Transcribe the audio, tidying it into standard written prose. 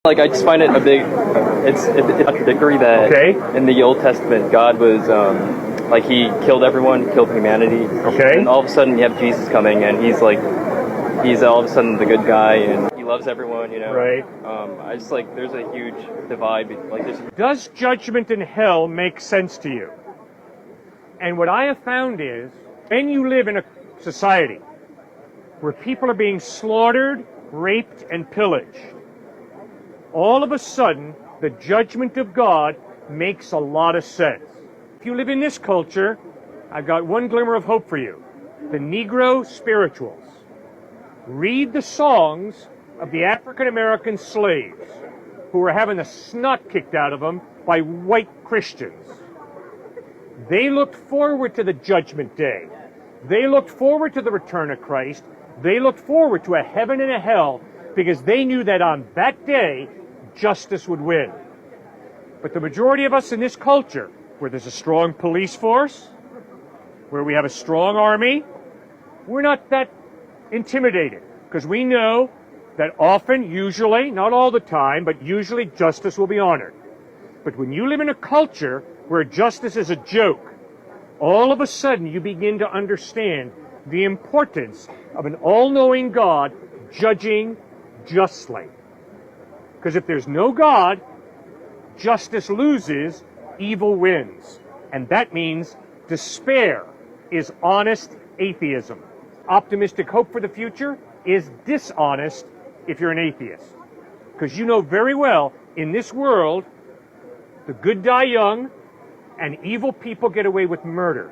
Like, I just find it it's contradictory that in the Old Testament, God was, like, he killed everyone, killed humanity. And all of a sudden you have Jesus coming, and he's all of a sudden the good guy, and he loves everyone, you know. I just, like, there's a huge divide. Does judgment in hell make sense to you? And what I have found is, when you live in a society where people are being slaughtered, raped, and pillaged, all of a sudden, the judgment of God makes a lot of sense. If you live in this culture, I've got one glimmer of hope for you. The Negro spirituals. Read the songs of the African American slaves who were having the snot kicked out of them by white Christians. They looked forward to the judgment day. They looked forward to the return of Christ. They looked forward to a heaven and a hell because they knew that on that day, justice would win. But the majority of us in this culture, where there's a strong police force, where we have a strong army, we're not that intimidated because we know that often, usually, not all the time, but usually justice will be honored. But when you live in a culture where justice is a joke, all of a sudden you begin to understand the importance of an all-knowing God judging justly. Because if there's no God, justice loses, evil wins. And that means despair is honest atheism. Optimistic hope for the future is dishonest if you're an atheist. Because you know very well, in this world, the good die young, and evil people get away with murder.